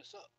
this up.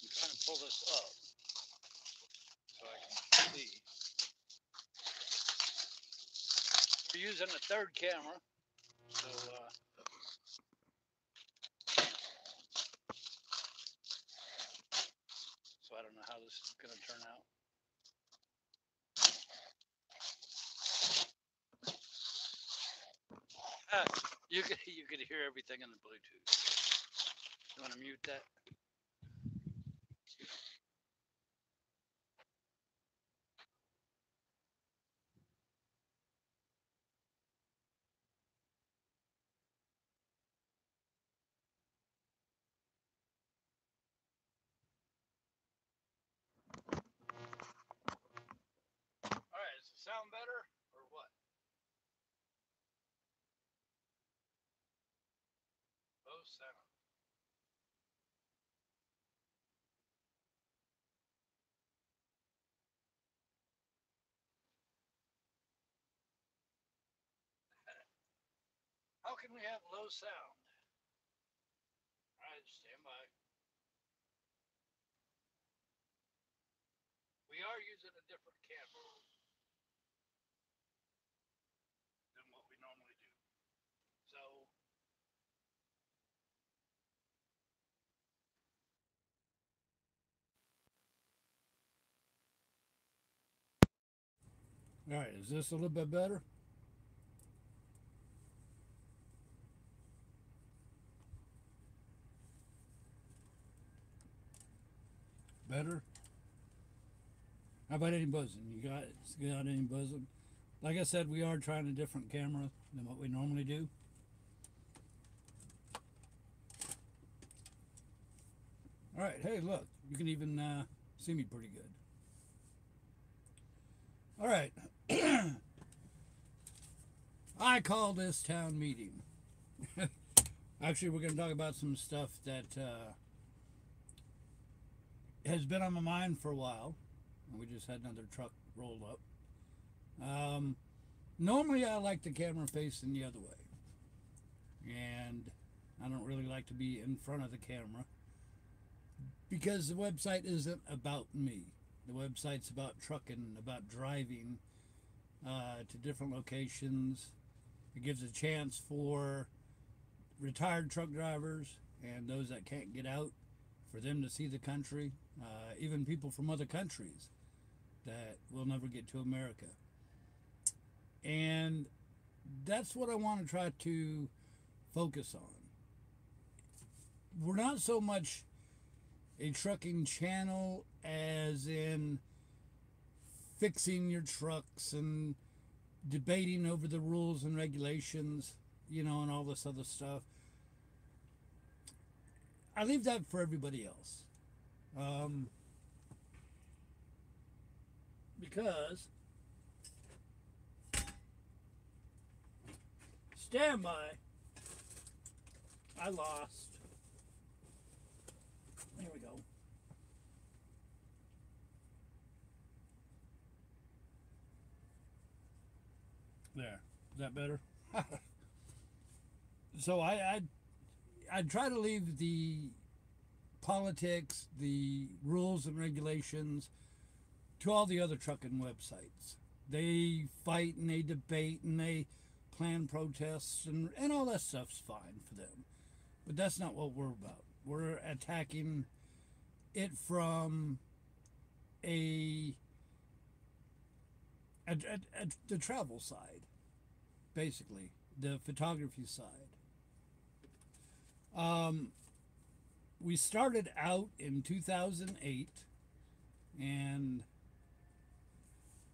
I'm trying to pull this up so I can see. We're using a third camera, so I don't know how this is going to turn out. You could hear everything in the Bluetooth. You want to mute that? All right, does it sound better or what? Low sound. How can we have low sound? All right, stand by. We are using a different camera than what we normally do. So all right, is this a little bit better? Better? How about any buzzing? You got any buzzing? Like I said, we are trying a different camera than what we normally do. All right, hey, look, you can even see me pretty good. All right. I call this town meeting. Actually, we're going to talk about some stuff that has been on my mind for a while. We just had another truck rolled up. Normally, I like the camera facing the other way. And I don't really like to be in front of the camera because the website isn't about me. The website's about trucking, about driving to different locations. It gives a chance for retired truck drivers and those that can't get out for them to see the country, even people from other countries that will never get to America. And that's what I want to try to focus on. We're not so much a trucking channel as in fixing your trucks and debating over the rules and regulations, and all this other stuff. I leave that for everybody else. Because stand by. I lost. Here we go. There. Is that better? So I try to leave the politics, the rules and regulations to all the other trucking websites. They fight and they debate and they plan protests and all that stuff's fine for them. But that's not what we're about. We're attacking it from the travel side, basically, the photography side. we started out in 2008, and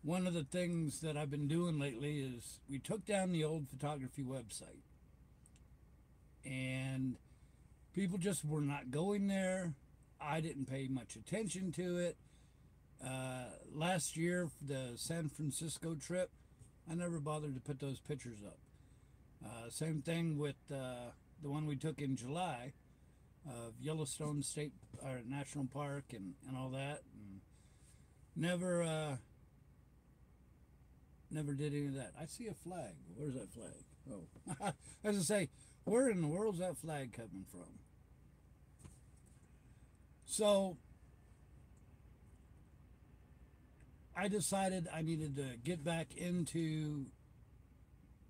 one of the things that I've been doing lately is we took down the old photography website, and people just were not going there. I didn't pay much attention to it. Last year, the San Francisco trip, I never bothered to put those pictures up. Same thing with the one we took in July of Yellowstone State or National Park and all that. And never did any of that. I see a flag. Where's that flag? Oh, I was gonna say, where in the world's that flag coming from? So I decided I needed to get back into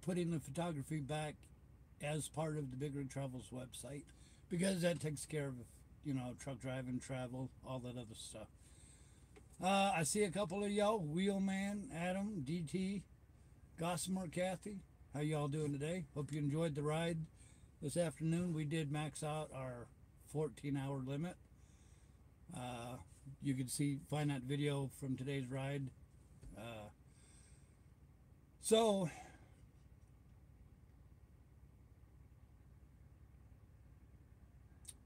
putting the photography back as part of the BigRigTravels website, because that takes care of, truck driving, travel, all that other stuff. I see a couple of y'all, Wheelman, Adam, DT, Gossamer, Kathy. How y'all doing today? Hope you enjoyed the ride this afternoon. We did max out our 14-hour limit. You can find that video from today's ride. So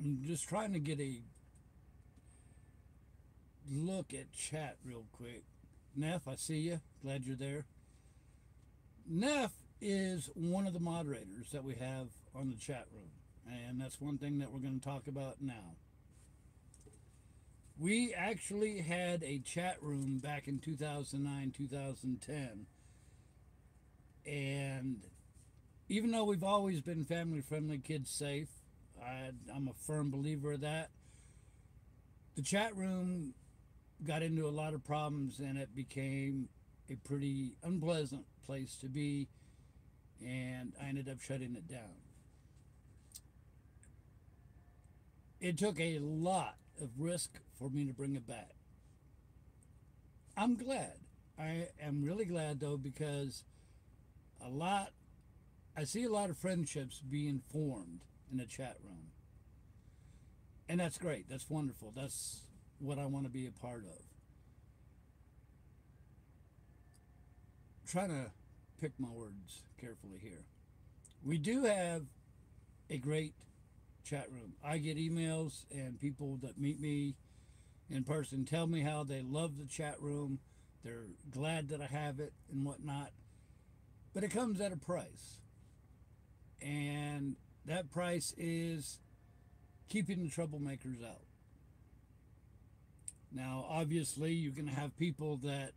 I'm just trying to get a look at chat real quick. Neff, I see you. Glad you're there. Neff is one of the moderators that we have on the chat room, and that's one thing that we're going to talk about now. We actually had a chat room back in 2009, 2010, and even though we've always been family friendly, kids safe, I'm a firm believer of that. The chat room got into a lot of problems, and it became a pretty unpleasant place to be, and I ended up shutting it down. It took a lot of risk for me to bring it back. I'm glad. I am really glad, though, because I see a lot of friendships being formed in the chat room. And that's great. That's wonderful. That's what I want to be a part of. Trying to pick my words carefully here. We do have a great chat room. I get emails, and people that meet me in person tell me how they love the chat room. They're glad that I have it and whatnot. But it comes at a price. And that price is keeping the troublemakers out. Now, obviously, you're going to have people that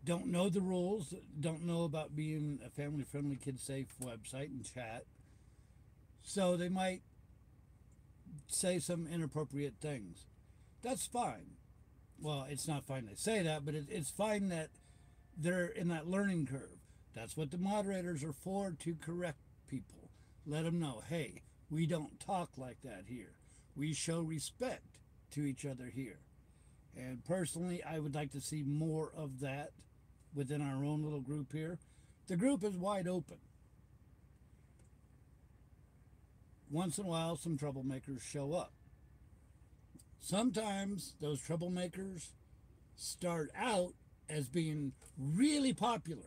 don't know the rules, don't know about being a family-friendly, kid-safe website and chat. So they might say some inappropriate things. That's fine. Well, it's not fine to say that, but it's fine that they're in that learning curve. That's what the moderators are for, to correct people. Let them know, hey, we don't talk like that here. We show respect to each other here. And personally, I would like to see more of that within our own little group here. The group is wide open. Once in a while, some troublemakers show up. Sometimes those troublemakers start out as being really popular.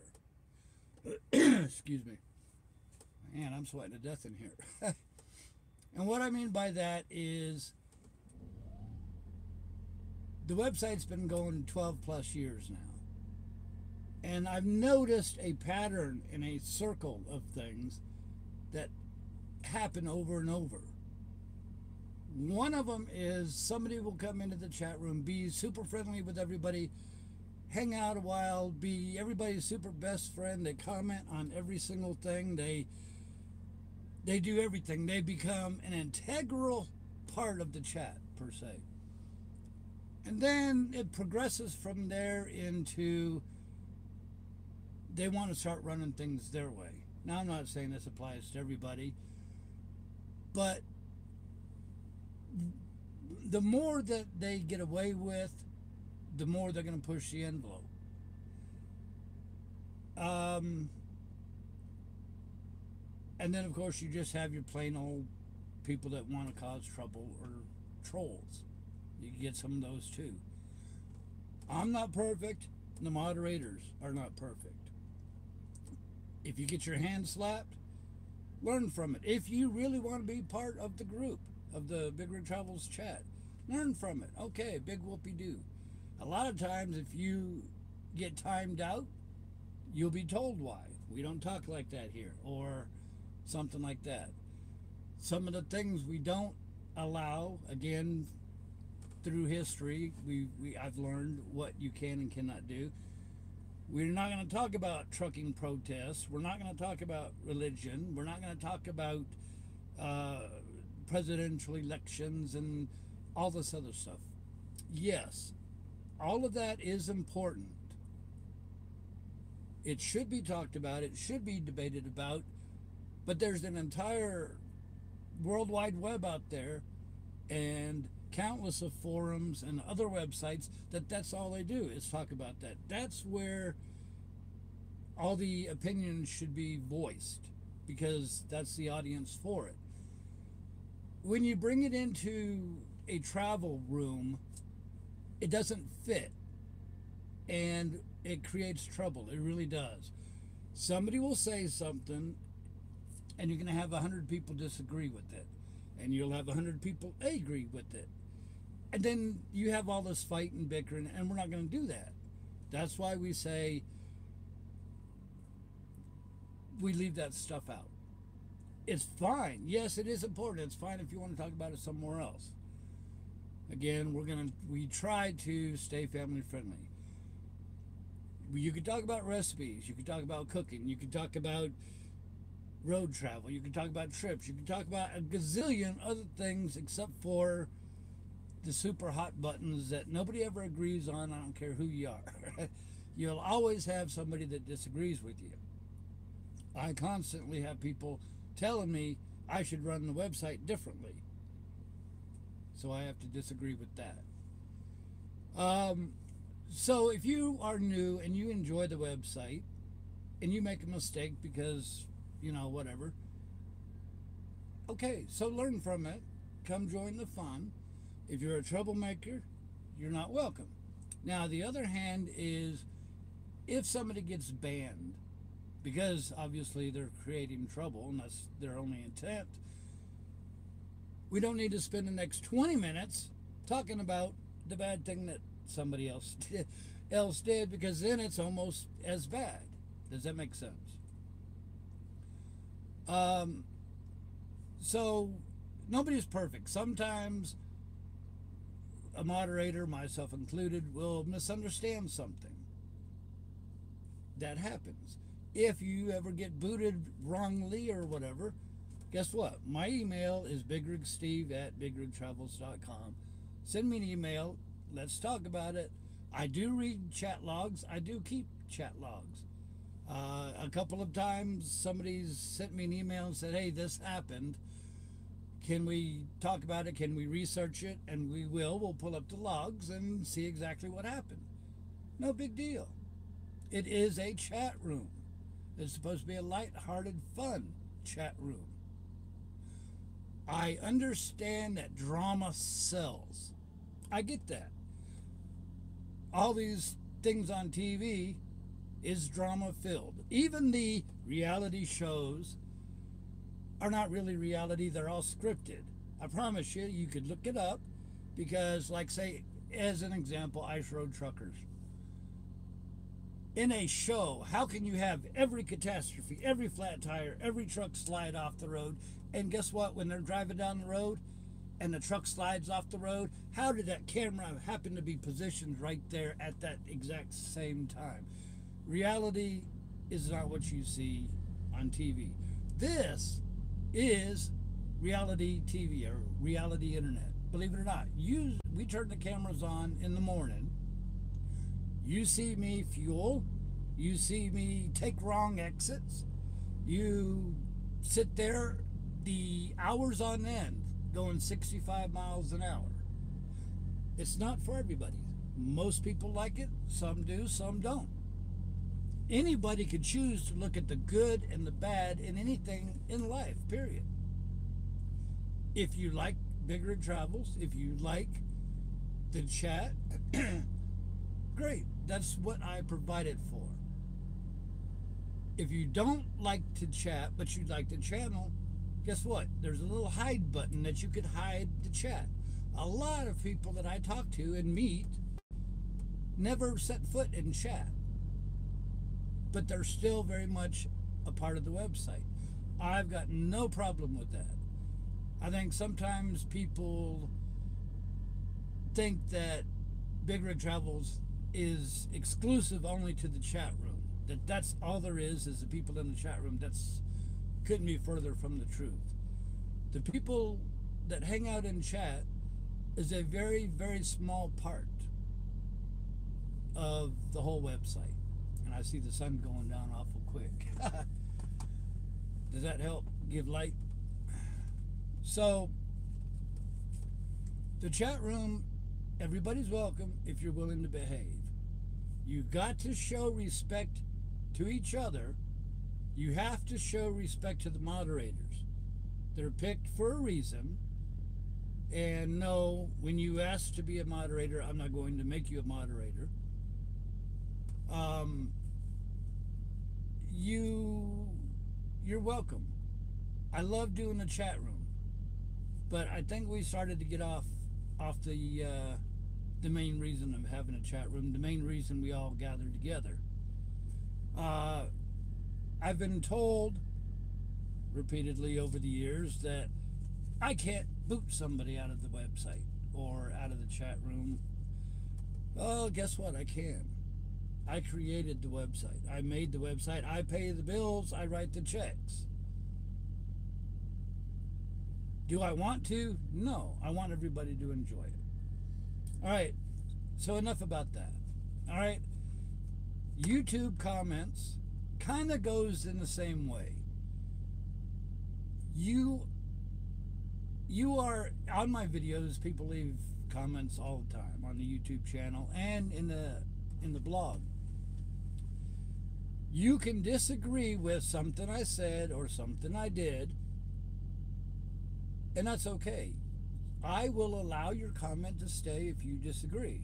Excuse me. Man, I'm sweating to death in here. And what I mean by that is the website's been going 12 plus years now. And I've noticed a pattern in a circle of things that happen over and over. One of them is somebody will come into the chat room, be super friendly with everybody, hang out a while, be everybody's super best friend. They comment on every single thing. They do everything. They become an integral part of the chat, per se. And then it progresses from there into they want to start running things their way. Now, I'm not saying this applies to everybody, but the more that they get away with, the more they're going to push the envelope. And then, of course, you just have your plain old people that want to cause trouble or trolls. You can get some of those too. I'm not perfect. The moderators are not perfect. If you get your hand slapped, learn from it. If you really want to be part of the group, of the BigRigTravels chat, learn from it. Okay, big whoopee-doo. A lot of times if you get timed out, you'll be told why. We don't talk like that here, or something like that. Some of the things we don't allow, again, through history, I've learned what you can and cannot do. We're not going to talk about trucking protests. We're not going to talk about religion. We're not going to talk about presidential elections and all this other stuff. Yes, all of that is important. It should be talked about. It should be debated about. But there's an entire World Wide Web out there and countless of forums and other websites that's all they do is talk about that. That's where all the opinions should be voiced, because that's the audience for it. When you bring it into a travel room, it doesn't fit, and it creates trouble. It really does. Somebody will say something, and you're going to have 100 people disagree with it, and you'll have 100 people agree with it. And then you have all this fight and bickering, and we're not going to do that. That's why we say we leave that stuff out. It's fine. Yes, it is important. It's fine if you want to talk about it somewhere else. Again, we try to stay family friendly. You could talk about recipes. You could talk about cooking. You could talk about road travel. You could talk about trips. You could talk about a gazillion other things except for the super hot buttons that nobody ever agrees on. I don't care who you are. You'll always have somebody that disagrees with you. I constantly have people telling me I should run the website differently. So I have to disagree with that. So if you are new and you enjoy the website and you make a mistake because, whatever, okay, so learn from it. Come join the fun. If you're a troublemaker, you're not welcome. Now, the other hand is if somebody gets banned, because obviously they're creating trouble and that's their only intent, we don't need to spend the next 20 minutes talking about the bad thing that somebody else did, because then it's almost as bad. Does that make sense? So nobody's perfect. Sometimes a moderator, myself included, will misunderstand something. That happens. If you ever get booted wrongly or whatever, guess what? My email is BigRigSteve@BigRigTravels.com. Send me an email. Let's talk about it. I do read chat logs. I do keep chat logs. A couple of times somebody's sent me an email and said, hey, this happened. Can we talk about it? Can we research it? And we will. We'll pull up the logs and see exactly what happened. No big deal. It is a chat room. It's supposed to be a light-hearted, fun chat room. I understand that drama sells. I get that. All these things on TV is drama-filled. Even the reality shows are not really reality. They're all scripted. I promise you, you could look it up, because, like, say, as an example, Ice Road Truckers. In a show, how can you have every catastrophe, every flat tire, every truck slide off the road, and guess what? When they're driving down the road and the truck slides off the road, how did that camera happen to be positioned right there at that exact same time? Reality is not what you see on TV. This is reality TV or reality internet. Believe it or not, we turn the cameras on in the morning. You see me fuel. You see me take wrong exits. You sit there the hours on end going 65 miles an hour. It's not for everybody. Most people like it. Some do, some don't. Anybody could choose to look at the good and the bad in anything in life, period. If you like BigRigTravels, if you like the chat, great. That's what I provide it for. If you don't like to chat, but you like the channel, guess what? There's a little hide button that you could hide the chat. A lot of people that I talk to and meet never set foot in chat, but they're still very much a part of the website. I've got no problem with that. I think sometimes people think that BigRigTravels is exclusive only to the chat room. That's all there is the people in the chat room. That's couldn't be further from the truth. The people that hang out in chat is a very, very small part of the whole website. And I see the sun going down awful quick. Does that help give light? So, the chat room, everybody's welcome if you're willing to behave. You've got to show respect to each other. You have to show respect to the moderators. They're picked for a reason. And no, when you ask to be a moderator, I'm not going to make you a moderator. You're welcome. I love doing the chat room, but I think we started to get off the main reason of having a chat room, the main reason we all gathered together. I've been told repeatedly over the years that I can't boot somebody out of the website or out of the chat room. Well, guess what? I can. I created the website. I made the website. I pay the bills. I write the checks. Do I want to? No. I want everybody to enjoy it. All right. So enough about that. All right. YouTube comments kind of goes in the same way. You are on my videos. People leave comments all the time on the YouTube channel and in the blog. You can disagree with something I said or something I did, and that's okay. I will allow your comment to stay if you disagree,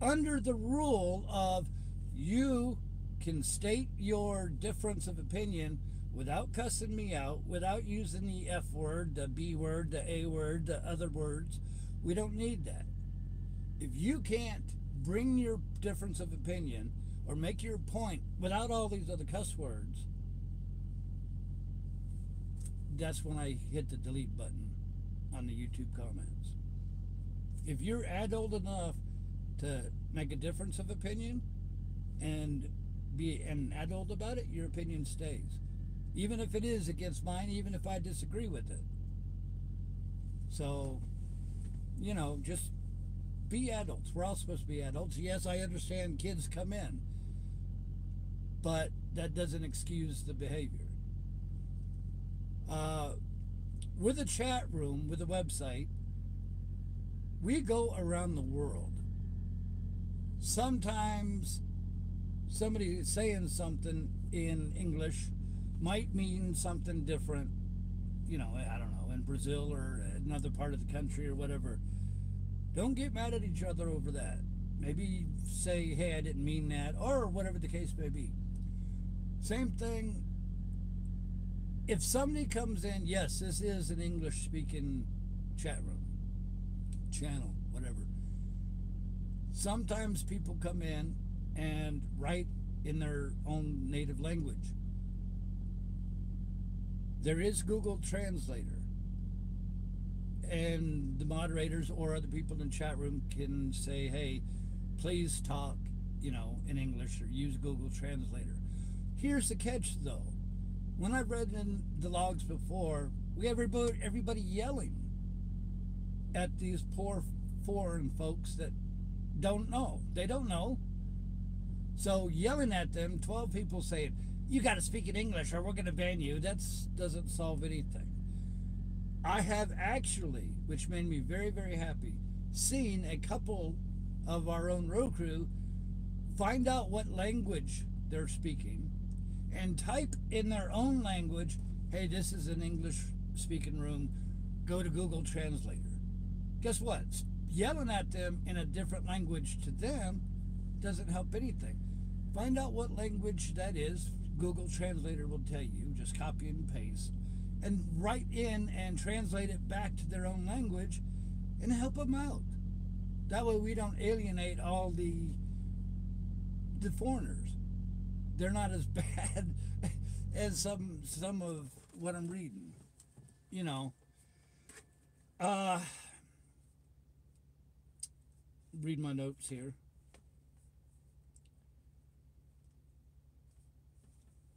under the rule of you can state your difference of opinion without cussing me out, without using the F word, the B word, the A word, the other words. We don't need that. If you can't bring your difference of opinion or make your point without all these other cuss words, that's when I hit the delete button on the YouTube comments. If you're adult enough to make a difference of opinion and be an adult about it, your opinion stays. Even if it is against mine, even if I disagree with it. So, you know, just be adults. We're all supposed to be adults. Yes, I understand kids come in, but that doesn't excuse the behavior. With a chat room, with a website, we go around the world. Sometimes somebody saying something in English might mean something different, you know, I don't know, in Brazil or another part of the country or whatever. Don't get mad at each other over that. Maybe say, hey, I didn't mean that, or whatever the case may be. Same thing. If somebody comes in, yes, this is an English-speaking chat room, channel, whatever. Sometimes people come in and write in their own native language. There is Google Translator, and the moderators or other people in the chat room can say, hey, please talk, you know, in English, or use Google Translator. Here's the catch, though. When I've read in the logs before, we have everybody yelling at these poor foreign folks that don't know. They don't know. So yelling at them, 12 people saying, you got to speak in English or we're going to ban you. That doesn't solve anything. I have actually, which made me very, very happy, seen a couple of our own road crew find out what language they're speaking and type in their own language, hey, this is an English speaking room, go to Google Translator. Guess what? Yelling at them in a different language to them doesn't help anything. Find out what language that is. Google Translator will tell you. Just copy and paste. And write in and translate it back to their own language and help them out. That way we don't alienate all the foreigners. They're not as bad as some of what I'm reading. You know. Read my notes here.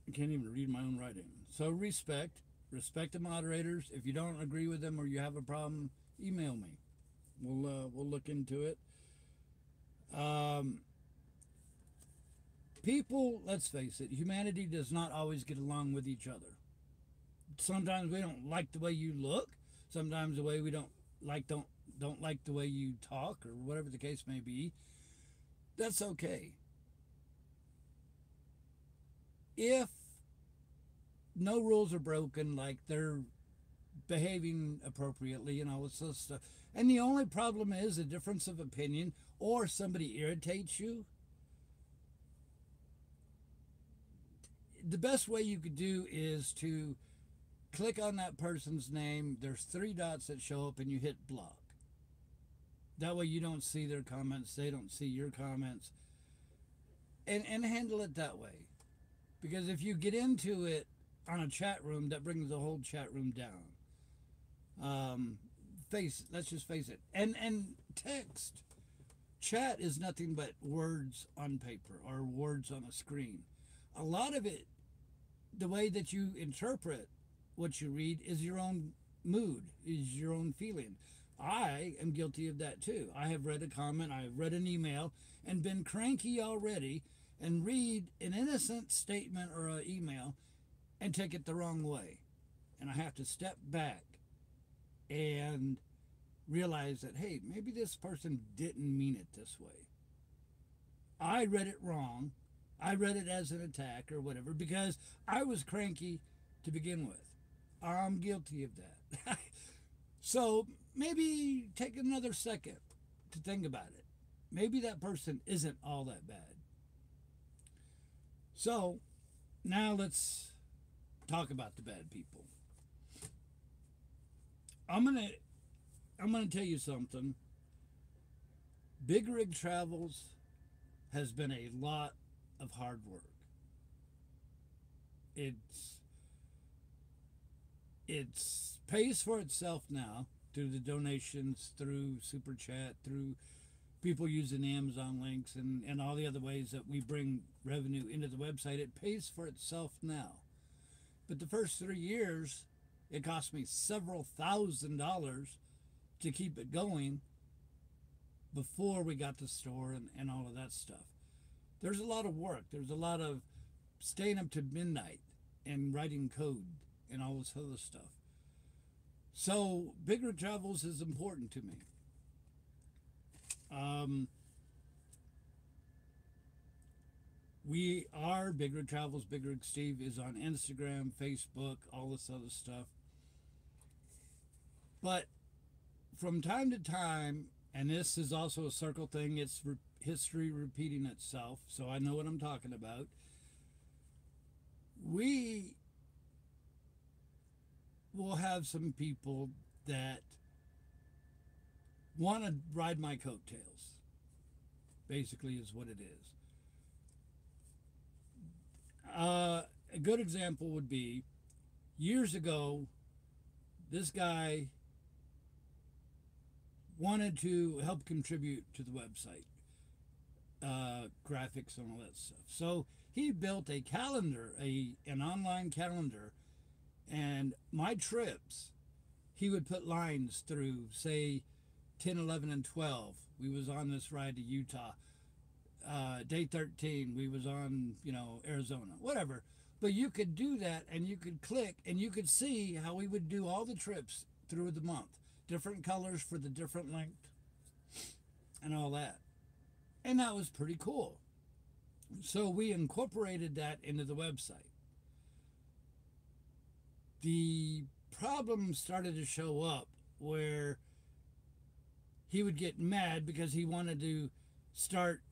I can't even read my own writing. So respect the moderators. If you don't agree with them or you have a problem, email me. We'll look into it. People, let's face it, humanity does not always get along with each other. Sometimes we don't like the way you look. Sometimes the way we don't like the way you talk, or whatever the case may be. That's okay. If no rules are broken, like they're behaving appropriately and all this other stuff, and the only problem is a difference of opinion or somebody irritates you, the best way you could do is to click on that person's name. There's 3 dots that show up and you hit block. That way you don't see their comments, they don't see your comments, and handle it that way. Because if you get into it on a chat room, that brings the whole chat room down. Let's just face it. And text. Chat is nothing but words on paper or words on a screen. A lot of it, the way that you interpret what you read is your own mood, is your own feeling. I am guilty of that too. I have read a comment, I have read an email, and been cranky already, and read an innocent statement or an email and take it the wrong way. And I have to step back and realize that, hey, maybe this person didn't mean it this way. I read it wrong. I read it as an attack or whatever because I was cranky to begin with. I'm guilty of that. So maybe take another second to think about it. Maybe that person isn't all that bad. So now let's talk about the bad people. I'm gonna tell you something. BigRigTravels has been a lot of hard work. It's pays for itself now through the donations, through Super Chat, through people using the Amazon links and all the other ways that we bring revenue into the website. It pays for itself now. But the first 3 years, it cost me several $1,000s to keep it going before we got the store and all of that stuff. There's a lot of work. There's a lot of staying up to midnight and writing code and all this other stuff. So BigRigTravels is important to me. We are BigRigTravels. BigRigSteve is on Instagram, Facebook, all this other stuff. But from time to time, and this is also a circle thing, it's history repeating itself, so I know what I'm talking about. We will have some people that want to ride my coattails, basically is what it is. A good example would be years ago, this guy wanted to help contribute to the website, graphics and all that stuff. So he built a calendar, an online calendar, and my trips, he would put lines through, say, 10, 11, and 12. We was on this ride to Utah. Day 13, we was on, Arizona, whatever. But you could do that, and you could click, and you could see how we would do all the trips through the month. Different colors for the different length and all that. And that was pretty cool. So we incorporated that into the website. The problem started to show up where he would get mad because he wanted to start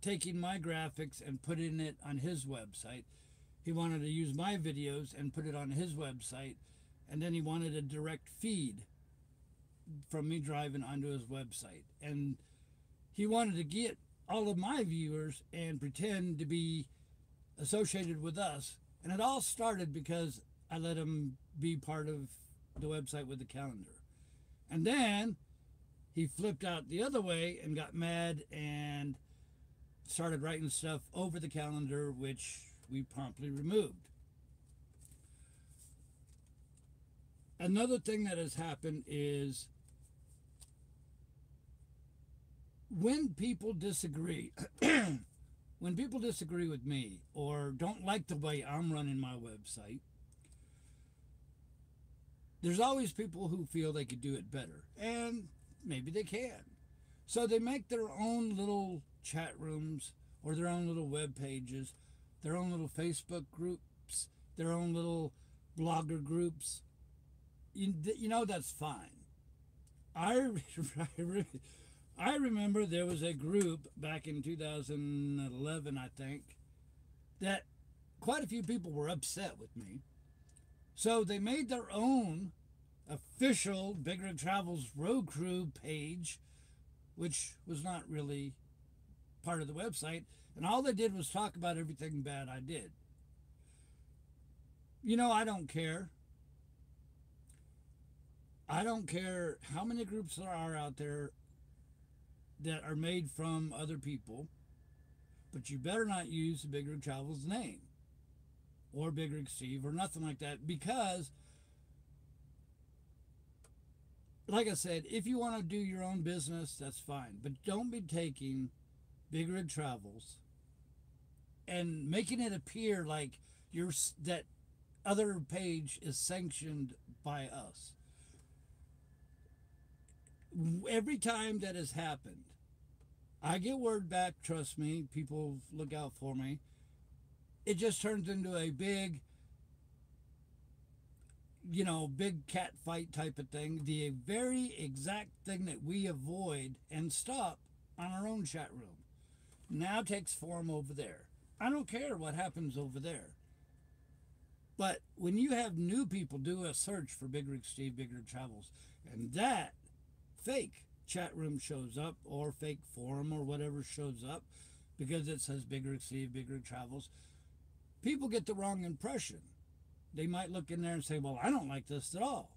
taking my graphics and putting it on his website. He wanted to use my videos and put it on his website. And then he wanted a direct feed from me driving onto his website. And he wanted to get all of my viewers and pretend to be associated with us. And it all started because I let him be part of the website with the calendar. And then he flipped out the other way and got mad and started writing stuff over the calendar, which we promptly removed. Another thing that has happened is when people disagree, when people disagree with me or don't like the way I'm running my website, there's always people who feel they could do it better, and maybe they can. So they make their own little chat rooms or their own little web pages, their own little Facebook groups, their own little blogger groups. You know, that's fine. I remember there was a group back in 2011, I think, that quite a few people were upset with me. So they made their own official BigRigTravels Road Crew page, which was not really part of the website. And all they did was talk about everything bad I did. You know, I don't care. I don't care how many groups there are out there that are made from other people, but you better not use the BigRigTravels name or BigRigSteve or nothing like that, because like I said, if you want to do your own business, that's fine, but don't be taking BigRigTravels and making it appear like that other page is sanctioned by us. Every time that has happened, I get word back, trust me, people look out for me. It just turns into a big, big cat fight type of thing. The very exact thing that we avoid and stop on our own chat room now takes form over there. I don't care what happens over there. But when you have new people do a search for BigRigSteve, BigRigTravels, and that fake chat room shows up, or fake forum or whatever shows up because it says BigRigSteve, BigRigTravels, people get the wrong impression. They might look in there and say, well, I don't like this at all.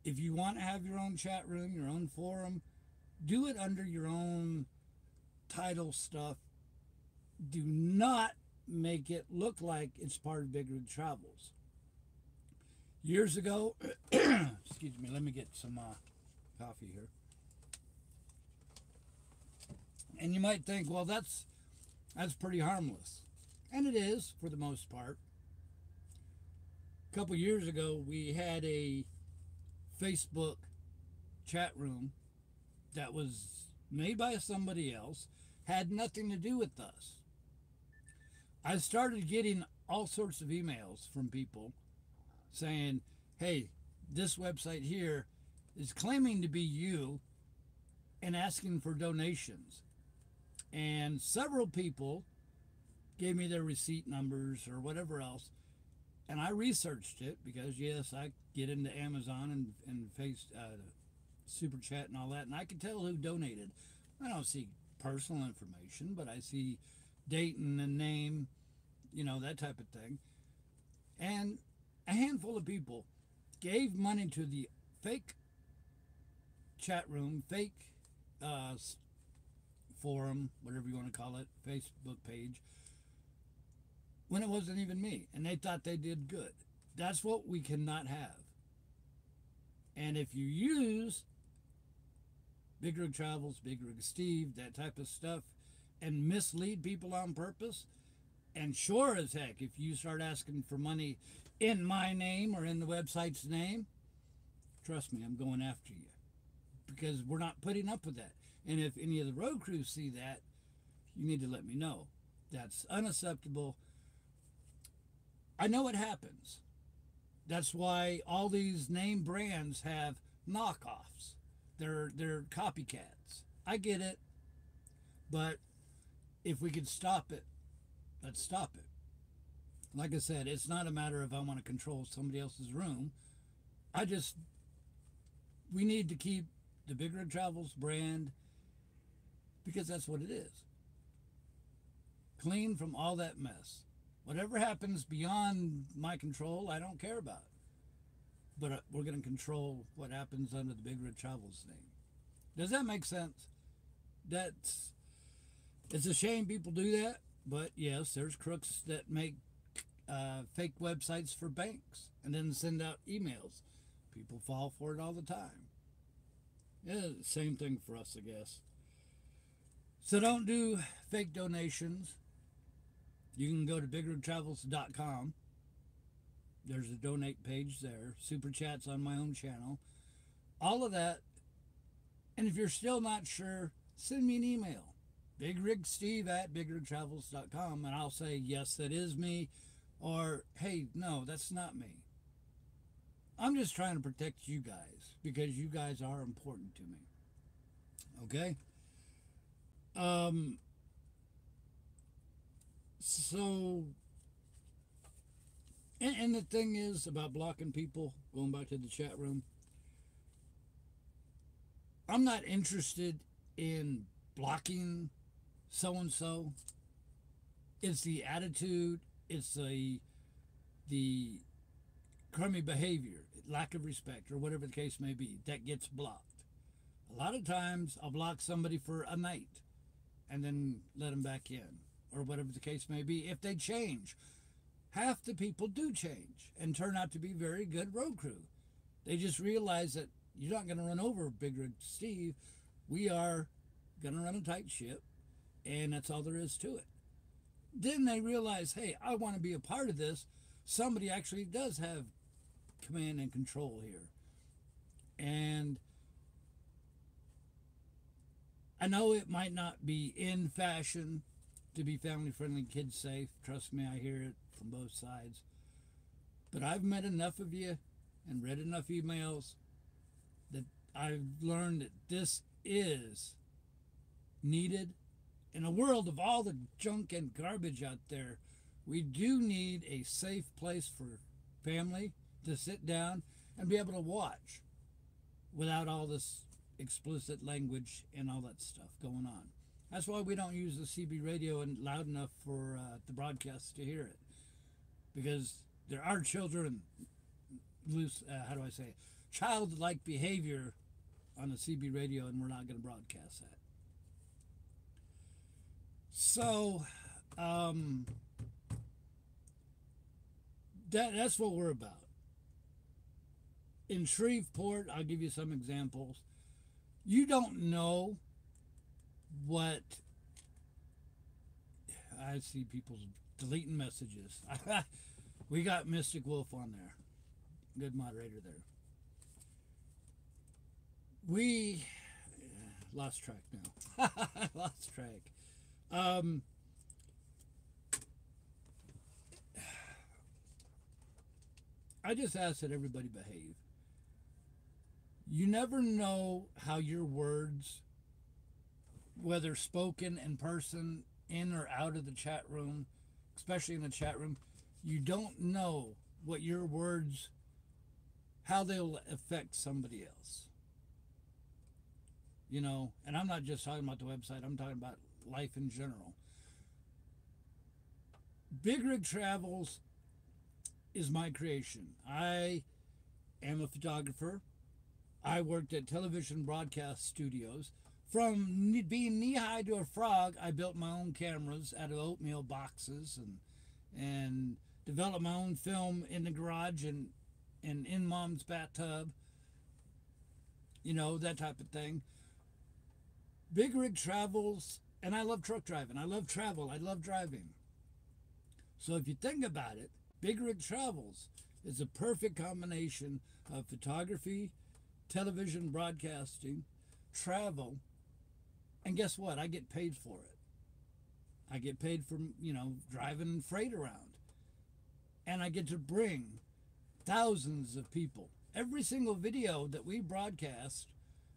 If you want to have your own chat room, your own forum, do it under your own title stuff. Do not make it look like it's part of BigRigTravels. Years ago, excuse me, let me get some coffee here. And you might think, well, that's pretty harmless. And it is, for the most part. A couple years ago, we had a Facebook chat room that was made by somebody else, had nothing to do with us. I started getting all sorts of emails from people saying, hey, this website here is claiming to be you and asking for donations. And several people gave me their receipt numbers or whatever else. And I researched it because, yes, I get into Amazon and Super Chat and all that, and I can tell who donated. I don't see personal information, but I see date and the name, that type of thing. And a handful of people gave money to the fake chat room, fake forum, whatever you want to call it, Facebook page, when it wasn't even me, and they thought they did good. That's what we cannot have. And if you use BigRigTravels, BigRigSteve, that type of stuff, and mislead people on purpose, and sure as heck, if you start asking for money in my name or in the website's name, trust me, I'm going after you, because we're not putting up with that. And if any of the road crews see that, you need to let me know. That's unacceptable. I know it happens, That's why all these name brands have knockoffs. They're copycats. I get it, but if we could stop it, let's stop it. Like I said, it's not a matter of I want to control somebody else's room. I just, we need to keep the BigRigTravels brand because that's what it is. Clean from all that mess. Whatever happens beyond my control, I don't care about. But we're going to control what happens under the BigRigTravels name. Does that make sense? It's a shame people do that, but yes, there's crooks that make fake websites for banks and then send out emails. People fall for it all the time. Yeah, same thing for us, I guess. So don't do fake donations. You can go to BigRigTravels.com. There's a donate page there. Super chats on my own channel. All of that. And if you're still not sure, send me an email. BigRigSteve@BigRigTravels.com, and I'll say, yes, that is me. Or, hey, no, that's not me. I'm just trying to protect you guys because you guys are important to me. Okay? So, and the thing is about blocking people, going back to the chat room, I'm not interested in blocking so-and-so. It's the attitude, it's the crummy behavior, lack of respect, or whatever the case may be, that gets blocked. A lot of times I'll block somebody for a night and then let them back in, or whatever the case may be, if they change. Half the people do change and turn out to be very good road crew. They just realize that you're not going to run over Big Rig Steve. We are going to run a tight ship, and that's all there is to it. Then they realize, hey, I want to be a part of this. Somebody actually does have command and control here. And I know it might not be in fashion to be family friendly, kids safe. Trust me, I hear it from both sides. But I've met enough of you and read enough emails that I've learned that this is needed. In a world of all the junk and garbage out there, we do need a safe place for family to sit down and be able to watch without all this explicit language and all that stuff going on. That's why we don't use the CB radio and loud enough for the broadcast to hear it, because there are children loose, childlike behavior on the CB radio, and we're not going to broadcast that. So that's what we're about. In Shreveport, I'll give you some examples. You don't know what... I see people deleting messages. We got Mystic Wolf on there. Good moderator there. We... lost track now. Lost track. I just ask that everybody behave. You never know how your words, whether spoken in person, in or out of the chat room, especially in the chat room, you don't know what your words, how they'll affect somebody else. You know, and I'm not just talking about the website, I'm talking about life in general. Big Rig Travels is my creation. I am a photographer. I worked at television broadcast studios. From being knee-high to a frog, I built my own cameras out of oatmeal boxes and developed my own film in the garage and in mom's bathtub. You know, that type of thing. Big Rig Travels, and I love truck driving. I love travel. I love driving. So if you think about it, Big Rig Travels is a perfect combination of photography, television broadcasting, travel, and guess what? I get paid for it. I get paid for, you know, driving freight around. And I get to bring thousands of people. Every single video that we broadcast,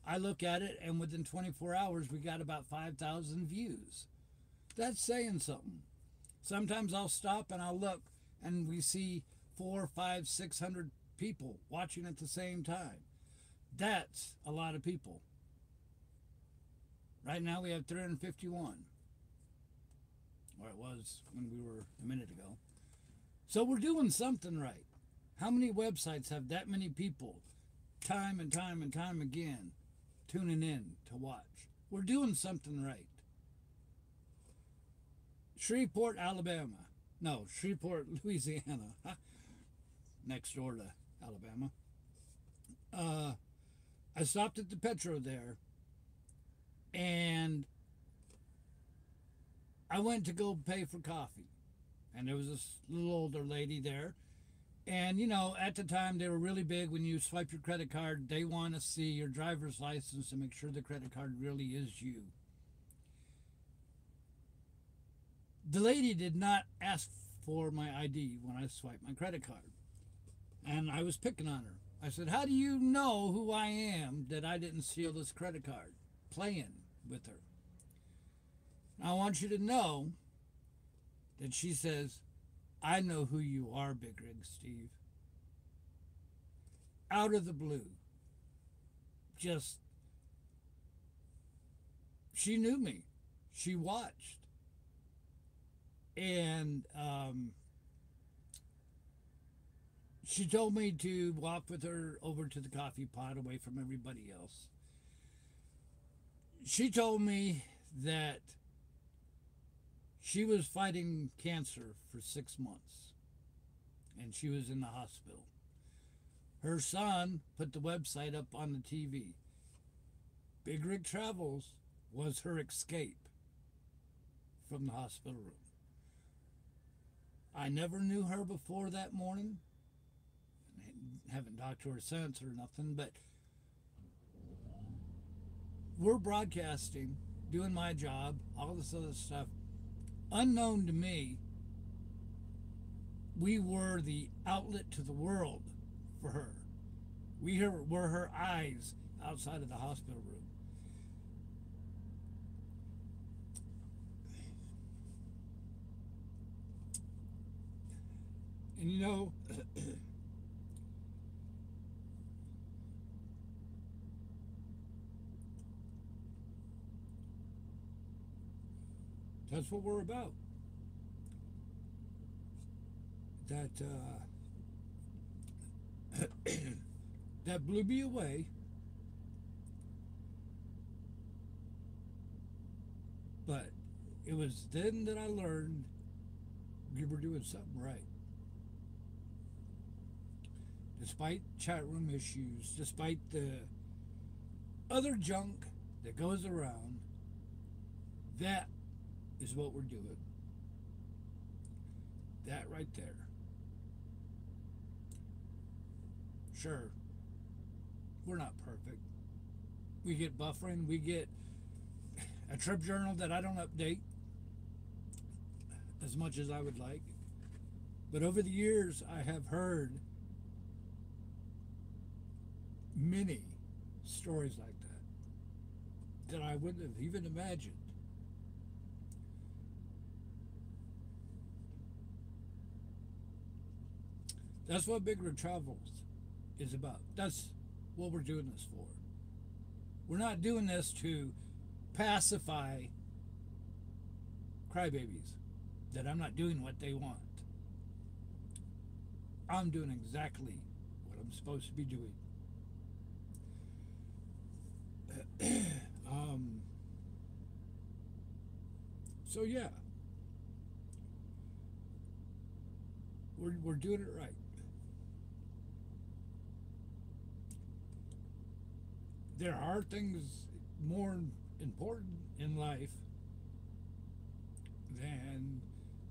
I look at it, and within 24 hours, we got about 5,000 views. That's saying something. Sometimes I'll stop and I'll look, and we see 4, 5, 600 people watching at the same time. That's a lot of people. Right now we have 351. Or it was when we were a minute ago. So we're doing something right. How many websites have that many people time and time and time again tuning in to watch? We're doing something right. Shreveport, Alabama. No, Shreveport, Louisiana. Next door to Alabama. I stopped at the Petro there, and I went to go pay for coffee. And there was this little older lady there. And, you know, at the time, they were really big. When you swipe your credit card, they want to see your driver's license to make sure the credit card really is you. The lady did not ask for my ID when I swiped my credit card. And I was picking on her. I said, how do you know who I am that I didn't steal this credit card? Playing with her. I want you to know that she says, I know who you are, Big Rig Steve. Out of the blue. Just, she knew me. She watched. And she told me to walk with her over to the coffee pot away from everybody else. She told me that she was fighting cancer for 6 months, and she was in the hospital. Her son put the website up on the TV. BigRigTravels was her escape from the hospital room. I never knew her before that morning. I haven't talked to her since or nothing, but we're broadcasting, doing my job, all this other stuff. Unknown to me, we were the outlet to the world for her. We were her eyes outside of the hospital room. And you know, that's what we're about. That that blew me away. But it was then that I learned we were doing something right. Despite chat room issues, despite the other junk that goes around, that is what we're doing. That right there. Sure, we're not perfect. We get buffering, we get a trip journal that I don't update as much as I would like. But over the years, I have heard many stories like that I wouldn't have even imagined. That's what BigRigTravels is about. That's what we're doing this for. We're not doing this to pacify crybabies that I'm not doing what they want. I'm doing exactly what I'm supposed to be doing. So yeah, we're doing it right. There are things more important in life than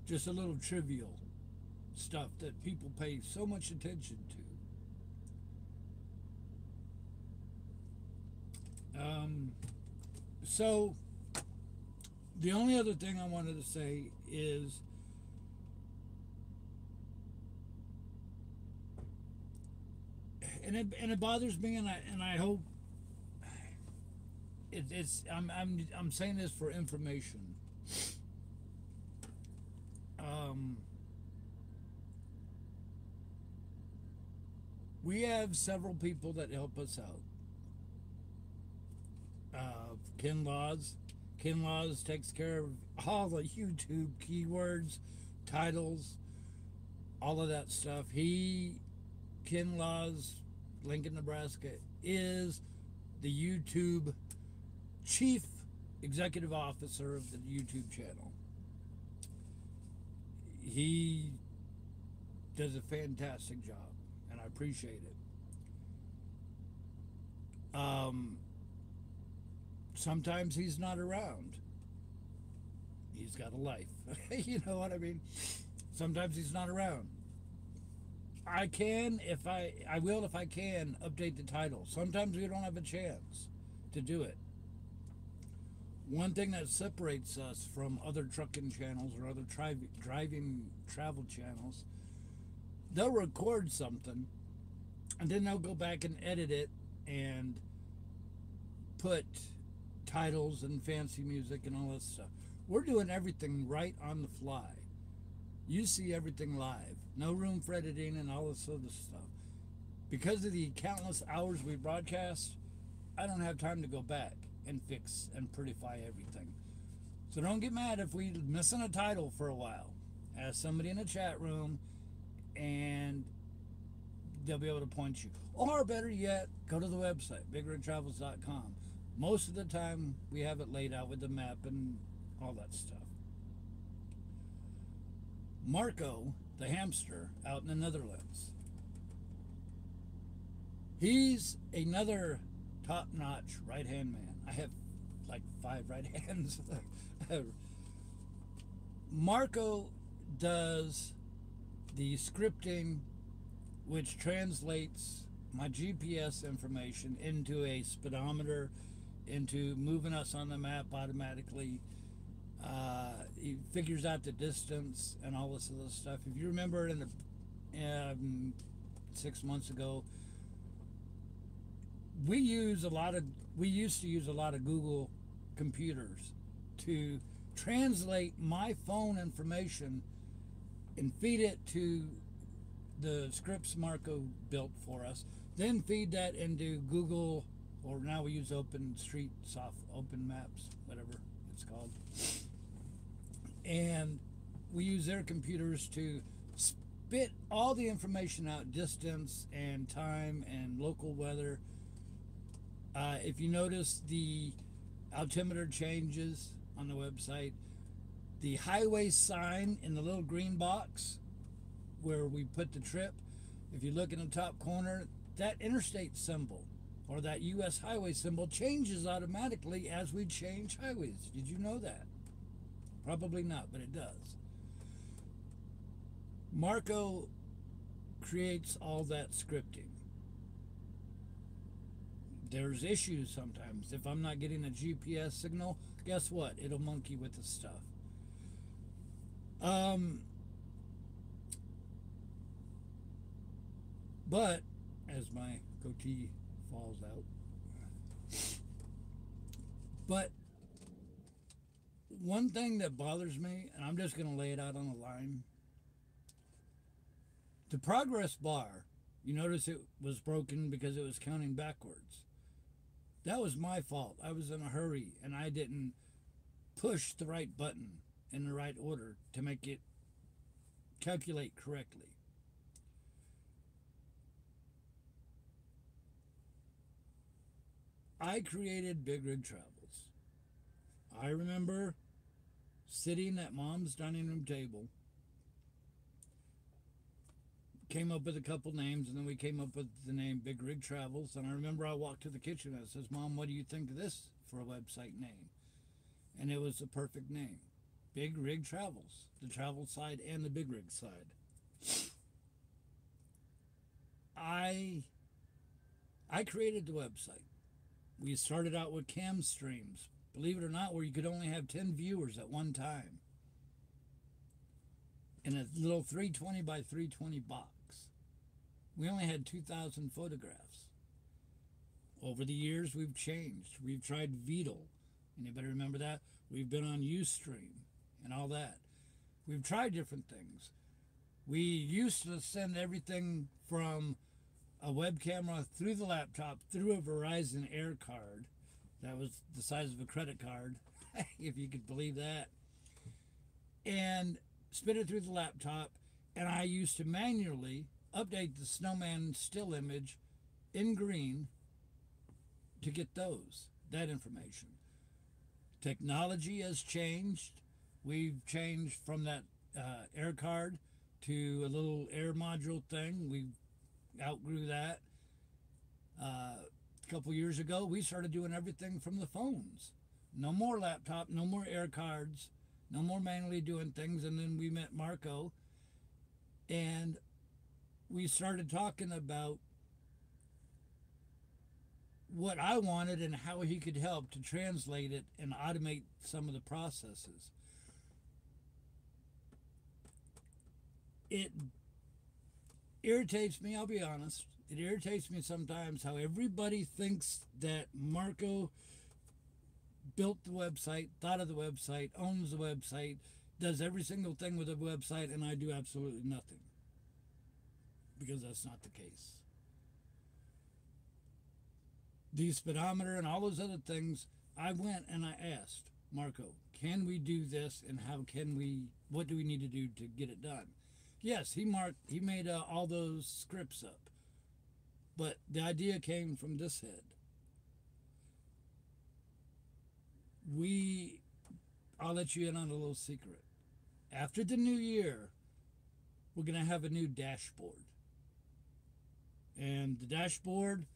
just a little trivial stuff that people pay so much attention to. So the only other thing I wanted to say is and it bothers me, and I hope I'm saying this for information. We have several people that help us out. Ken Laws. Ken Laws takes care of all the YouTube keywords, titles, all of that stuff. Ken Laws, Lincoln, Nebraska, is the YouTube chief executive officer of the YouTube channel. He does a fantastic job, and I appreciate it. Sometimes he's not around. He's got a life. You know what I mean? Sometimes he's not around. I will if I can update the title. Sometimes we don't have a chance to do it. One thing that separates us from other trucking channels or other driving travel channels, they'll record something and then they'll go back and edit it and put titles and fancy music and all that stuff. We're doing everything right on the fly. You see everything live. No room for editing and all this other stuff. Because of the countless hours we broadcast, I don't have time to go back and fix and prettify everything. So don't get mad if we missing a title for a while. Ask somebody in the chat room and they'll be able to point you. Or better yet, go to the website, BigRigTravels.com. Most of the time, we have it laid out with the map and all that stuff. Marco, the hamster, out in the Netherlands. He's another top-notch right-hand man. I have like 5 right hands. Marco does the scripting, which translates my GPS information into a speedometer, into moving us on the map automatically. He figures out the distance and all this other stuff. If you remember, 6 months ago, we used to use a lot of Google computers to translate my phone information and feed it to the scripts Marco built for us, then feed that into Google, or now we use Open Maps, whatever it's called. And we use their computers to spit all the information out, distance and time and local weather. If you notice, the altimeter changes on the website. The highway sign in the little green box where we put the trip, if you look in the top corner, that interstate symbol or that U.S. highway symbol changes automatically as we change highways. Did you know that? Probably not, but it does. Marco creates all that scripting. There's issues sometimes. If I'm not getting a GPS signal, guess what? It'll monkey with the stuff. But as my goatee falls out, but one thing that bothers me, and I'm just going to lay it out on the line, the progress bar, you notice it was broken because it was counting backwards. That was my fault. I was in a hurry and I didn't push the right button in the right order to make it calculate correctly. I created BigRigTravels. I remember sitting at Mom's dining room table, came up with a couple names, and then we came up with the name BigRigTravels. And I remember I walked to the kitchen and I says, Mom, what do you think of this for a website name? And it was the perfect name. BigRigTravels, the travel side and the Big Rig side. I created the website. We started out with cam streams, believe it or not, where you could only have 10 viewers at one time in a little 320 by 320 box. we only had 2,000 photographs. Over the years, we've changed. We've tried Vidal. Anybody remember that? We've been on Ustream and all that. We've tried different things. We used to send everything from a web camera through the laptop, through a Verizon Air card. That was the size of a credit card, if you could believe that. And spit it through the laptop. And I used to manually update the snowman still image in green to get that information. Technology has changed. We've changed from that air card to a little air module thing. We outgrew that. A couple years ago, we started doing everything from the phones. No more laptop, no more air cards, no more manually doing things. And then we met Marco, and we started talking about what I wanted and how he could help to translate it and automate some of the processes. It irritates me, I'll be honest. It irritates me sometimes how everybody thinks that Marco built the website, thought of the website, owns the website, does every single thing with the website, and I do absolutely nothing. Because that's not the case. The speedometer and all those other things, I went and I asked Marco, can we do this, and what do we need to do to get it done? Yes, he made all those scripts up. But the idea came from this head. I'll let you in on a little secret. After the new year, we're going to have a new dashboard. And the dashboard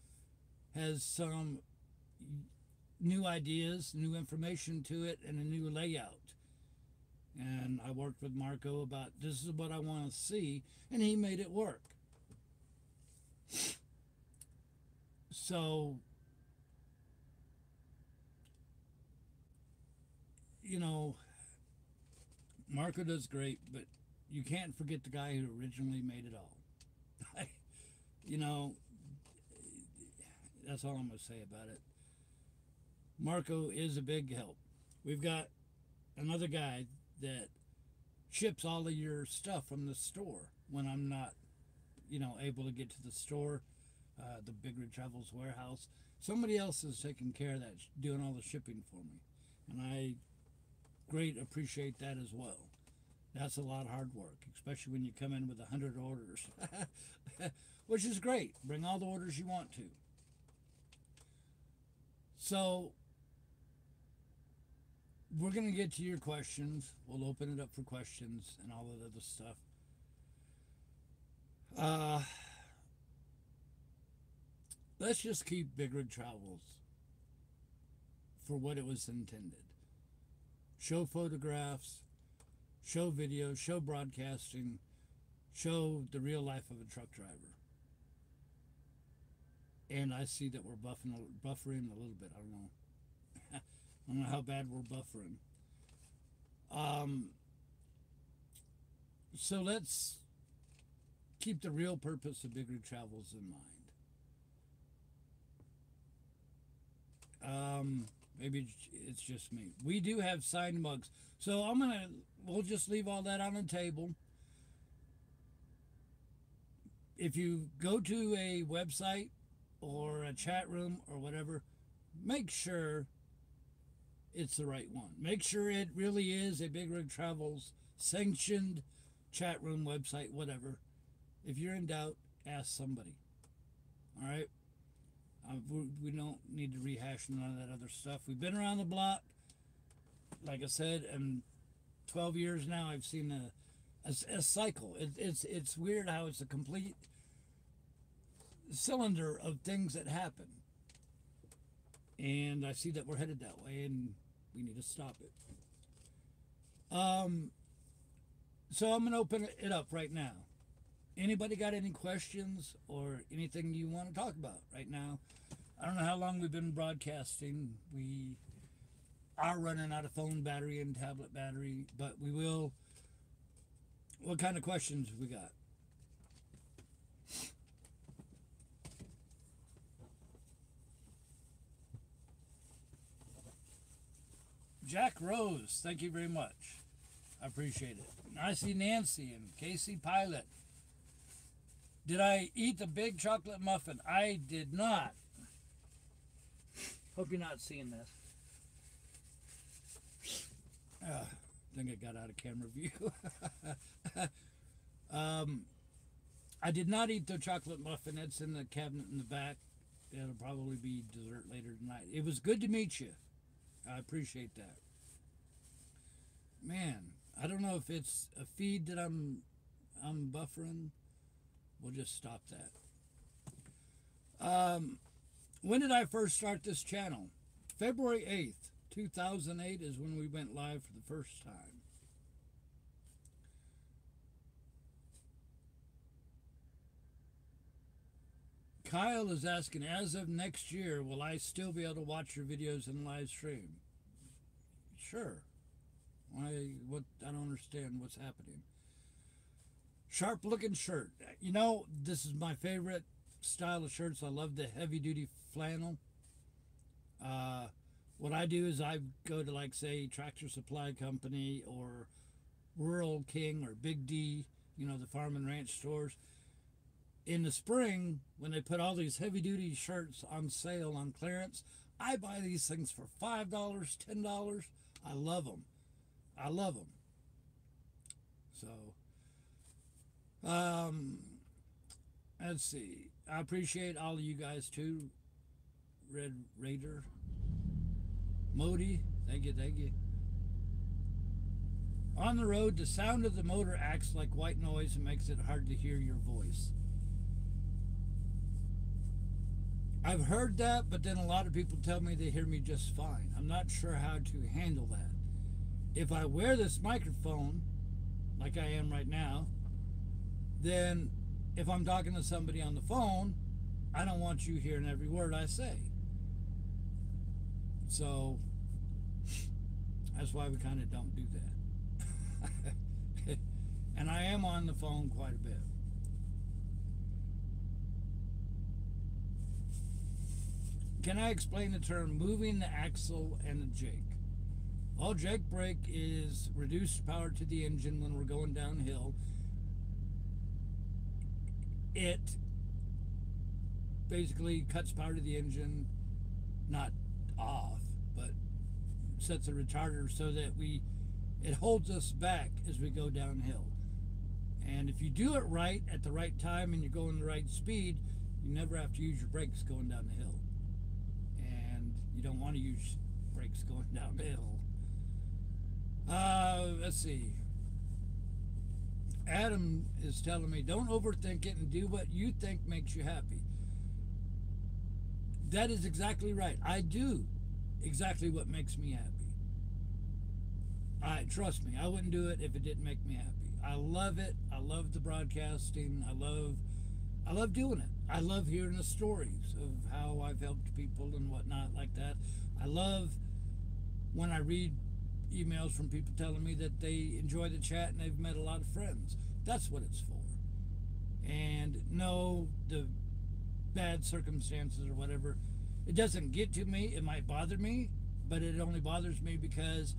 has some new ideas, new information to it, and a new layout. And I worked with Marco about this is what I want to see, and he made it work. So, Marco does great, but you can't forget the guy who originally made it all. That's all I'm going to say about it. Marco is a big help. We've got another guy that ships all of your stuff from the store when I'm not, able to get to the store, the BigRigTravels warehouse. Somebody else is taking care of that, doing all the shipping for me. And I great appreciate that as well. That's a lot of hard work, especially when you come in with 100 orders, which is great. Bring all the orders you want to. So we're going to get to your questions. We'll open it up for questions and all that other stuff. Let's just keep BigRigTravels for what it was intended. Show photographs, show video, show broadcasting, show the real life of a truck driver. And I see that we're buffering a little bit. I don't know. I don't know how bad we're buffering. So let's keep the real purpose of BigRigTravels in mind. Maybe it's just me. We do have signed mugs. So we'll just leave all that on the table. If you go to a website or a chat room or whatever, make sure it's the right one. Make sure it really is a BigRigTravels sanctioned chat room, website, whatever. If you're in doubt, ask somebody. All right? We don't need to rehash none of that other stuff. We've been around the block. Like I said, in 12 years now, I've seen a cycle. It's weird how it's a complete cylinder of things that happen. And I see that we're headed that way, and we need to stop it. So I'm going to open it up right now. Anybody got any questions or anything you want to talk about right now? I don't know how long we've been broadcasting. We are running out of phone battery and tablet battery, but we will. What kind of questions we got? Jack Rose, thank you very much. I appreciate it. I see Nancy and Casey Pilot. Did I eat the big chocolate muffin? I did not. Hope you're not seeing this. I think I got out of camera view. I did not eat the chocolate muffin. It's in the cabinet in the back. It'll probably be dessert later tonight. It was good to meet you. I appreciate that. Man, I don't know if it's a feed that I'm buffering. We'll just stop that. When did I first start this channel? February 8th, 2008 is when we went live for the first time. Kyle is asking, as of next year, will I still be able to watch your videos in live stream? Sure. I don't understand what's happening. Sharp looking shirt. You know, this is my favorite style of shirts. I love the heavy duty flannel. What I do is I go to, like, say, Tractor Supply Company or Rural King or Big D, you know, the farm and ranch stores. In the spring, when they put all these heavy duty shirts on sale on clearance, I buy these things for $5, $10. I love them. I love them. So, let's see. I appreciate all of you guys too. Red Raider, Modi, thank you, thank you. On the road, the sound of the motor acts like white noise and makes it hard to hear your voice. I've heard that, but then a lot of people tell me they hear me just fine. I'm not sure how to handle that. If I wear this microphone, like I am right now, then if I'm talking to somebody on the phone, I don't want you hearing every word I say. So that's why we kind of don't do that. And I am on the phone quite a bit. Can I explain the term moving the axle and the jake? All jake brake is reduced power to the engine when we're going downhill. It basically cuts power to the engine, not off, but sets a retarder so that it holds us back as we go downhill. And if you do it right at the right time and you're going the right speed, you never have to use your brakes going down the hill. And you don't want to use brakes going down the hill. Let's see. Adam is telling me, don't overthink it and do what you think makes you happy. That is exactly right. I do exactly what makes me happy. Trust me, I wouldn't do it if it didn't make me happy. I love it. I love the broadcasting. I love doing it. I love hearing the stories of how I've helped people and whatnot like that. I love when I read emails from people telling me that they enjoy the chat and they've met a lot of friends. That's what it's for. And no, the bad circumstances or whatever, it doesn't get to me. It might bother me, but it only bothers me because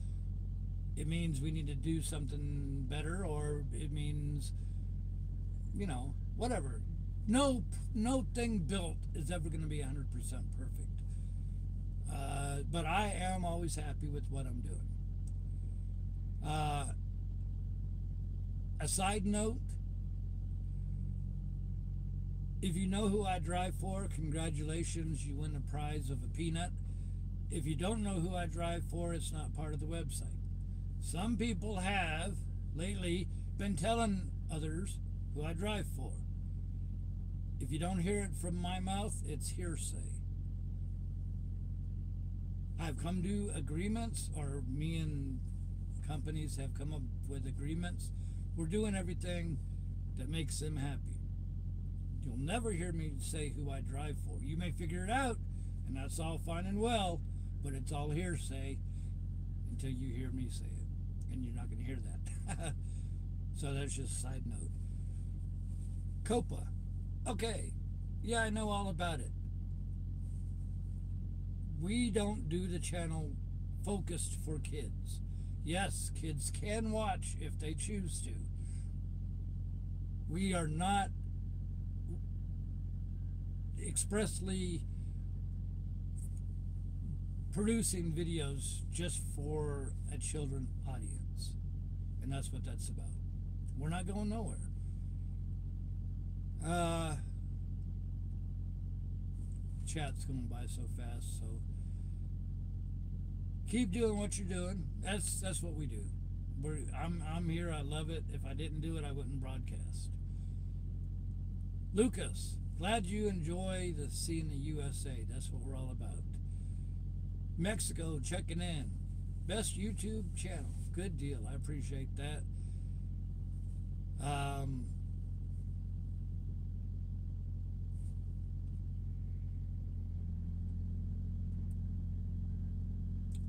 it means we need to do something better, or it means, you know, whatever. No thing built is ever going to be 100% perfect. But I am always happy with what I'm doing. A side note, if you know who I drive for, congratulations, you win a prize of a peanut. If you don't know who I drive for, it's not part of the website. Some people have lately been telling others who I drive for. If you don't hear it from my mouth, it's hearsay. I've come to agreements, or me and companies have come up with agreements. We're doing everything that makes them happy. You'll never hear me say who I drive for. You may figure it out, and that's all fine and well, but it's all hearsay until you hear me say it, and you're not going to hear that. So that's just a side note. Copa. Okay. Yeah, I know all about it. We don't do the channel focused for kids. Yes, kids can watch if they choose to. We are not expressly producing videos just for a children audience. And that's what that's about. We're not going nowhere. Chat's going by so fast, so keep doing what you're doing. That's what we do. I'm here. I love it. If I didn't do it, I wouldn't broadcast. Lucas, glad you enjoy the seeing the USA. That's what we're all about. Mexico checking in. Best YouTube channel. Good deal. I appreciate that.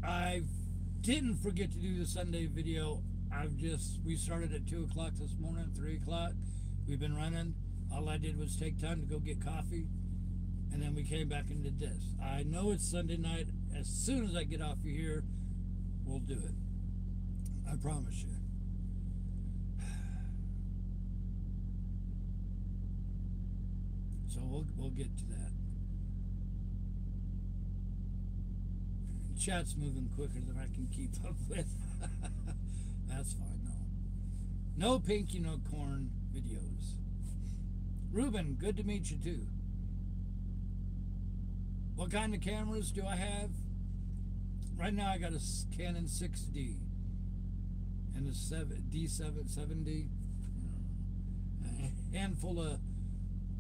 I didn't forget to do the Sunday video. We started at 2 o'clock this morning, 3 o'clock. We've been running. All I did was take time to go get coffee, and then we came back and did this. I know it's Sunday night. As soon as I get off of here, we'll do it. I promise you. So we'll get to that. Chat's moving quicker than I can keep up with. That's fine, no pink unicorn videos. Ruben, good to meet you too. What kind of cameras do I have? Right now I got a Canon 6D and a D7D. A handful of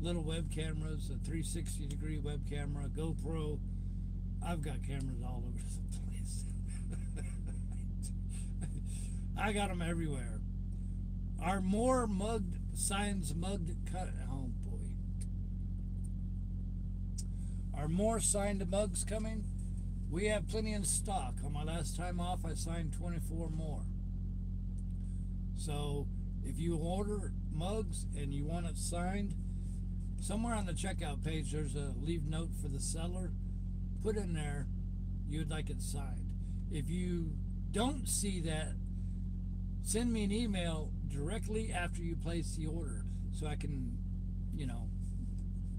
little web cameras, a 360-degree web camera, GoPro. I've got cameras all over the place. I got them everywhere. Are more mugged signs cut? Oh boy. Are more signed mugs coming? We have plenty in stock. On my last time off, I signed 24 more. So if you order mugs and you want it signed, somewhere on the checkout page there's a leave note for the seller. Put in there you would like it signed. If you don't see that, send me an email directly after you place the order so I can,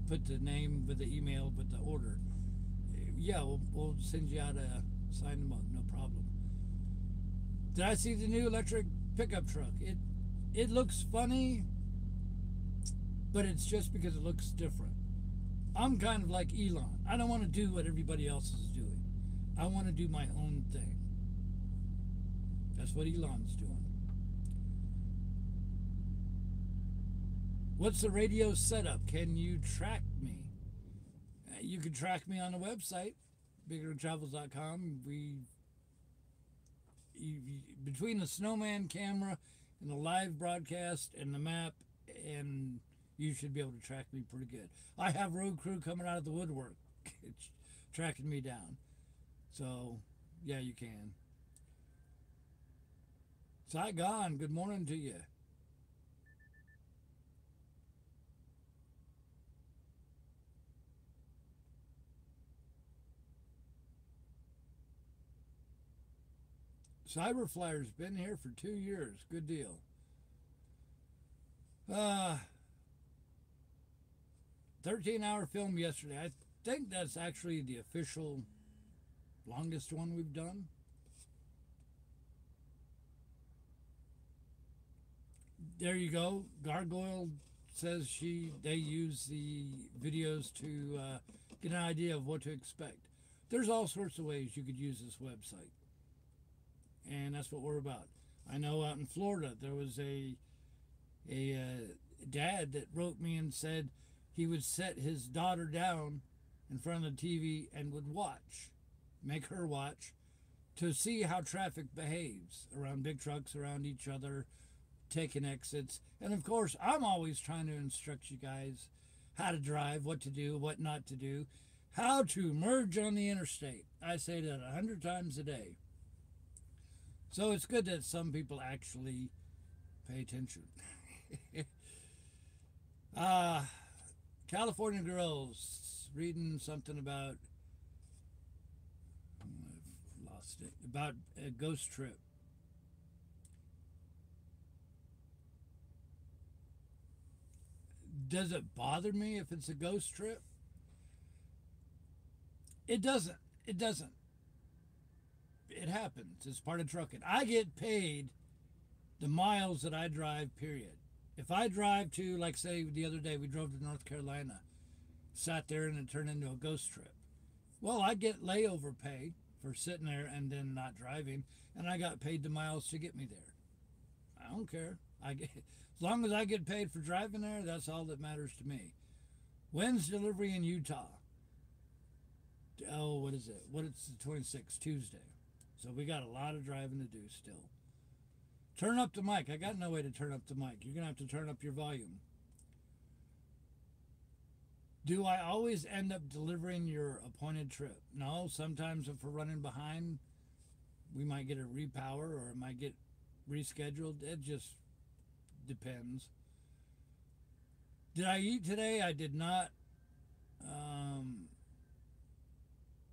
put the name with the email with the order. Yeah, we'll send you out a signed mug, no problem. Did I see the new electric pickup truck? It looks funny, but it's just because it looks different. I'm kind of like Elon. I don't want to do what everybody else is doing. I want to do my own thing. That's what Elon's doing. What's the radio setup? Can you track me? You can track me on the website, BigRigTravels.com. Between the snowman camera and the live broadcast and the map, and you should be able to track me pretty good. I have road crew coming out of the woodwork tracking me down. So, yeah, you can. Saigon, good morning to you. Cyberflyer's been here for 2 years. Good deal. 13-hour film yesterday. I think that's actually the official longest one we've done. There you go. Gargoyle says they use the videos to get an idea of what to expect. There's all sorts of ways you could use this website. And that's what we're about. I know out in Florida there was a dad that wrote me and said he would set his daughter down in front of the TV and would make her watch to see how traffic behaves around big trucks, around each other, taking exits. And of course, I'm always trying to instruct you guys how to drive, what to do, what not to do, how to merge on the interstate. I say that 100 times a day. So it's good that some people actually pay attention. California girls reading something about, I've lost about a ghost trip. Does it bother me if it's a ghost trip? It doesn't. It doesn't. It happens. It's part of trucking. I get paid the miles that I drive, period. If I drive to, like, say, the other day we drove to North Carolina, sat there and it turned into a ghost trip. Well, I get layover pay for sitting there and then not driving, and I got paid the miles to get me there. I don't care. As long as I get paid for driving there, that's all that matters to me. When's delivery in Utah? Oh, what is it? It's the 26th, Tuesday. So we got a lot of driving to do still. Turn up the mic. I got no way to turn up the mic. You're going to have to turn up your volume. Do I always end up delivering your appointed trip? No, sometimes if we're running behind, we might get a repower or it might get rescheduled. It just depends. Did I eat today? I did not.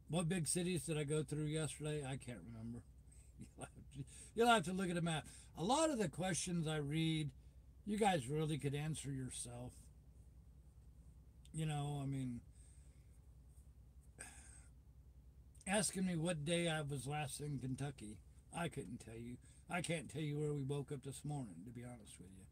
What big cities did I go through yesterday? I can't remember. You'll have to look at a map. A lot of the questions I read, you guys really could answer yourself. You know, I mean, asking me what day I was last in Kentucky, I couldn't tell you. I can't tell you where we woke up this morning, to be honest with you.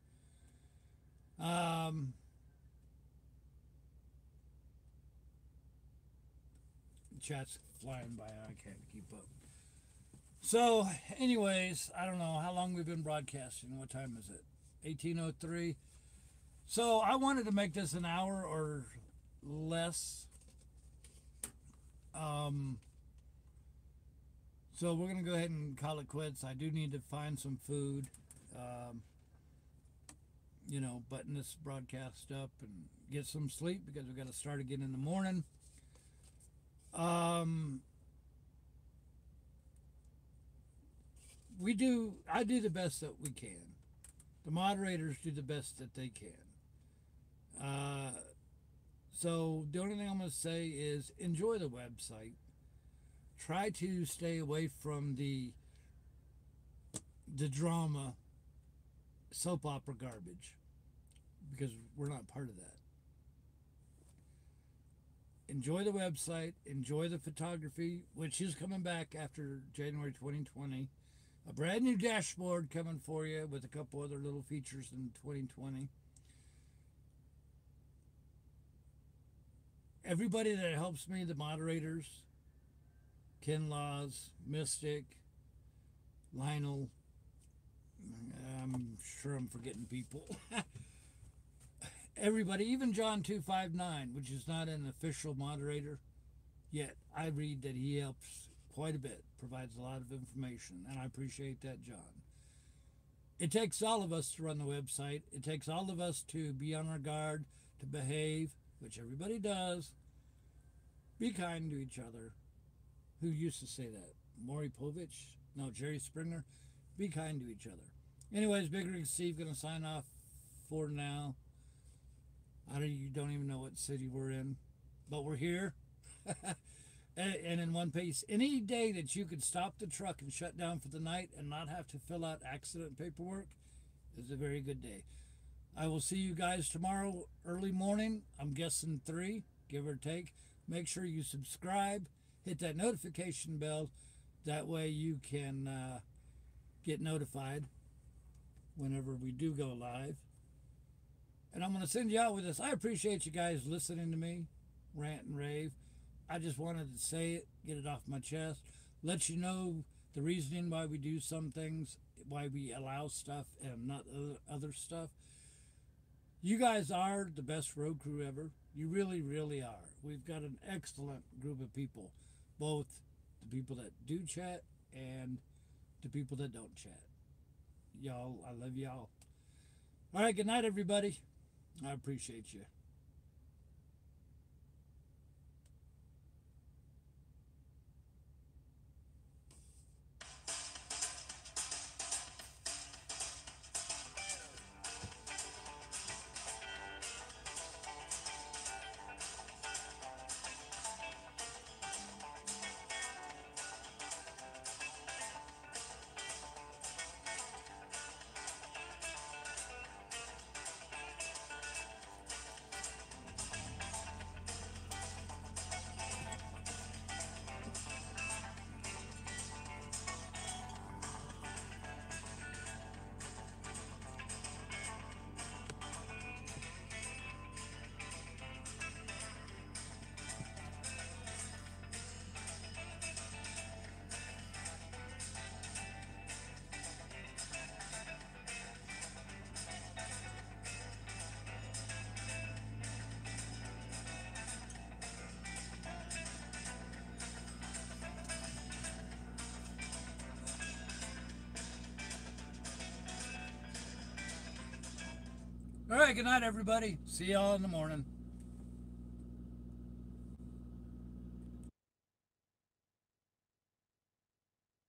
Chat's flying by. I can't keep up. So, anyways, I don't know how long we've been broadcasting. What time is it? 18:03. So I wanted to make this an hour or less. So we're going to go ahead and call it quits. I do need to find some food. You know, button this broadcast up and get some sleep because we've got to start again in the morning. I do the best that we can. The moderators do the best that they can. So the only thing I'm going to say is enjoy the website. Try to stay away from the drama, soap opera garbage, because we're not part of that. Enjoy the website. Enjoy the photography, which is coming back after January 2020. A brand new dashboard coming for you with a couple other little features in 2020. Everybody that helps me, the moderators, Ken Laws, Mystic, Lionel, I'm sure I'm forgetting people. Everybody, even John 259, which is not an official moderator, yet I read that he helps quite a bit, provides a lot of information, and I appreciate that, John. It takes all of us to run the website. It takes all of us to be on our guard, to behave, which everybody does. Be kind to each other. Who used to say that? Maury Povich? No, Jerry Springer. Be kind to each other. Anyways, Big Rig Steve going to sign off for now. You don't even know what city we're in, but we're here. And in one piece, any day that you could stop the truck and shut down for the night and not have to fill out accident paperwork is a very good day. I will see you guys tomorrow early morning. I'm guessing 3, give or take. Make sure you subscribe, hit that notification bell. That way you can get notified whenever we do go live. And I'm going to send you out with this. I appreciate you guys listening to me rant and rave. I just wanted to say it, get it off my chest, let you know the reasoning why we do some things, why we allow stuff and not other stuff. You guys are the best road crew ever. You really, really are. We've got an excellent group of people, both the people that do chat and the people that don't chat. Y'all, I love y'all. All right, good night, everybody. I appreciate you. All right, good night, everybody. See y'all in the morning.